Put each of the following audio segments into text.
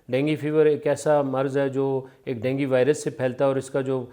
Dengue fever ایک ایسا مرض ہے جو ایک ڈینگی وائرس سے پھیلتا ہے، اور اس کا جو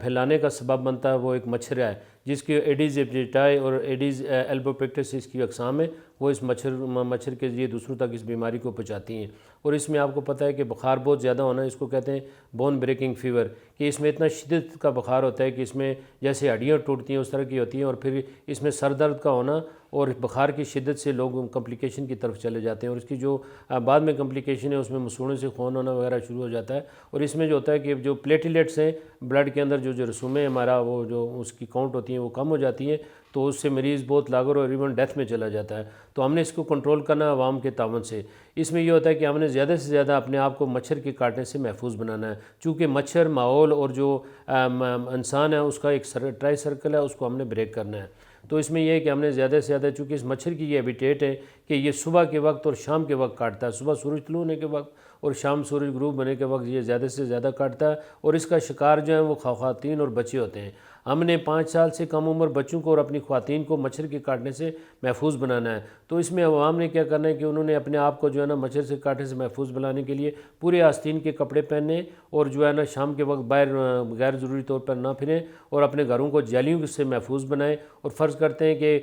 پھیلانے کا سبب بنتا ہے وہ ایک مچھر ہے، جس کی ایڈیز ایپٹیٹائی اور ایڈیز البوپیکٹس اس کی اقسام ہے، وہ اس مچھر کے ذریعے دوسروں تک اس بیماری کو پہنچاتی ہیں۔ اور اس میں آپ کو پتہ ہے کہ بخار بہت زیادہ ہونا، اس کو کہتے ہیں بون بریکنگ فیور، کہ اس میں اتنا شدت کا بخار ہوتا ہے کہ اس میں جیسے ہڈیاں ٹوٹتی ہیں اس طرح کی ہوتی ہیں، اور پھر اس میں سر درد کا ہونا، اور بخار کی شدت سے لوگ کمپلیکیشن کی طرف چلے جاتے ہیں، اور اس کی جو بعد میں کمپلیکیشن ہے اس میں مسوڑوں سے خون ہونا وغیرہ شروع ہو جاتا ہے۔ اور اس میں جو ہوتا ہے کہ جو پلیٹلیٹس ہیں بلڈ کے اندر، جو رسومیں ہمارا وہ جو اس کی کاؤنٹ ہوتی ہیں وہ کم ہو جاتی ہیں، تو اس سے مریض بہت لاغر اور ایون ڈیتھ میں چلا جاتا ہے۔ تو ہم نے اس کو کنٹرول کرنا عوام کے تعاون سے۔ اس میں یہ ہوتا ہے کہ ہم نے زیادہ سے زیادہ اپنے آپ کو مچھر کے کاٹنے سے محفوظ بنانا ہے، چونکہ مچھر، ماحول اور جو انسان ہے اس کا ایک ٹرائی سرکل ہے، اس کو ہم نے بریک کرنا ہے۔ تو اس میں یہ ہے کہ ہم نے زیادہ سے زیادہ، چونکہ اس مچھر کی یہ ہیبیٹیٹ ہے کہ یہ صبح کے وقت اور شام کے وقت کاٹتا ہے، صبح سورج طلوع ہونے کے وقت اور شام سورج غروب ہونے کے وقت یہ زیادہ سے زیادہ کاٹتا ہے، اور اس کا شکار جو ہیں وہ خواتین اور بچے ہوتے ہیں۔ ہم نے 5 سال سے کم عمر بچوں کو اور اپنی خواتین کو مچھر کے کاٹنے سے محفوظ بنانا ہے۔ تو اس میں عوام نے کیا کرنا ہے کہ انہوں نے اپنے آپ کو جو ہے نا مچھر سے کاٹنے سے محفوظ بنانے کے لیے پورے آستین کے کپڑے پہننے، اور جو ہے نا شام کے وقت باہر غیر ضروری طور پر نہ پھریں، اور اپنے گھروں کو جیلیوں سے محفوظ بنائیں، اور فرض کرتے ہیں کہ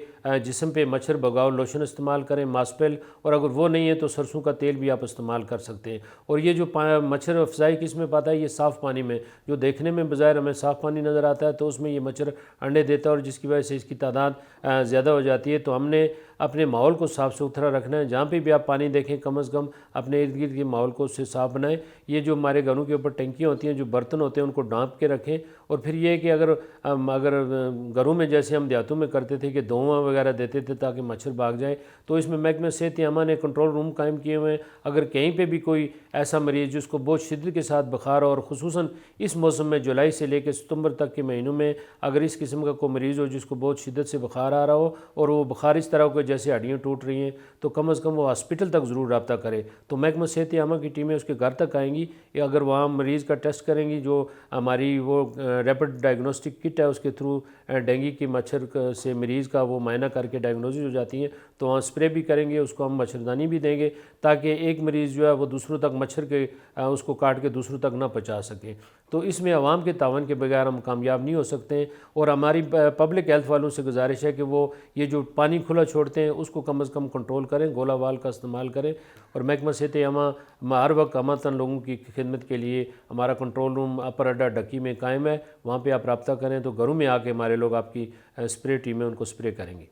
جسم پہ مچھر بھگاؤ لوشن استعمال کریں، ماسپل، اور اگر وہ نہیں ہے تو سرسوں کا تیل بھی آپ استعمال کر سکتے ہیں۔ اور یہ جو مچھر افزائی کس میں پاتا ہے؟ یہ صاف پانی میں، جو دیکھنے میں بظاہر ہمیں صاف پانی نظر آتا ہے تو اس میں یہ مچھر انڈے دیتا ہے، اور جس کی وجہ سے اس کی تعداد زیادہ ہو جاتی ہے۔ تو ہم نے اپنے ماحول کو صاف ستھرا رکھنا ہے، جہاں پہ بھی آپ پانی دیکھیں کم از کم اپنے ارد گرد کے ماحول کو اس سے صاف بنائیں۔ یہ جو ہمارے گھروں کے اوپر ٹنکیاں ہوتی ہیں، جو برتن ہوتے ہیں، ان کو ڈھانپ کے رکھیں۔ اور پھر یہ ہے کہ اگر گھروں میں جیسے ہم دیہاتوں میں کرتے تھے کہ دواں وغیرہ دیتے تھے تاکہ مچھر بھاگ جائیں، تو اس میں محکمہ صحت عامہ نے کنٹرول روم قائم کیے ہوئے ہیں۔ اگر کہیں پہ بھی کوئی ایسا مریض جس کو بہت شدت کے ساتھ بخار، اور خصوصاً اس موسم میں جولائی سے لے کے ستمبر تک کے مہینوں میں اگر اس قسم کا کوئی مریض ہو جس کو بہت شدت سے بخار آ رہا ہو، اور وہ بخار اس طرح کو جیسے ہڈیاں ٹوٹ رہی ہیں، تو کم از کم وہ ہاسپٹل تک ضرور رابطہ کرے۔ تو محکمہ صحت عامہ کی ٹیمیں اس کے گھر تک آئیں گی، یا اگر وہاں مریض کا ٹیسٹ کریں گی، جو ہماری وہ ریپڈ ڈائگنوسٹک کٹ ہے اس کے تھرو ڈینگی کی مچھر سے مریض کا وہ معائنہ کر کے ڈائگنوسس ہو جاتی ہیں، تو وہاں اسپرے بھی کریں گے، اس کو ہم مچھردانی بھی دیں گے تاکہ ایک مریض جو ہے وہ دوسروں تک مچھر کے اس کو کاٹ کے دوسروں تک نہ پہنچا سکے۔ تو اس میں عوام کے تعاون کے بغیر ہم کامیاب نہیں ہو سکتے ہیں، اور ہماری پبلک ہیلتھ والوں سے گزارش ہے کہ وہ یہ جو پانی کھلا چھوڑتے ہیں اس کو کم از کم کنٹرول کریں، گولا وال کا استعمال کریں، اور محکمہ صحت عامہ ہر وقت امانتاً لوگوں کی خدمت کے لیے ہمارا کنٹرول روم اپر اڈا ڈکی میں قائم ہے، وہاں پہ آپ رابطہ کریں تو گھروں میں آ کے ہمارے لوگ آپ کی اسپرے ٹیمیں ان کو اسپرے کریں گے۔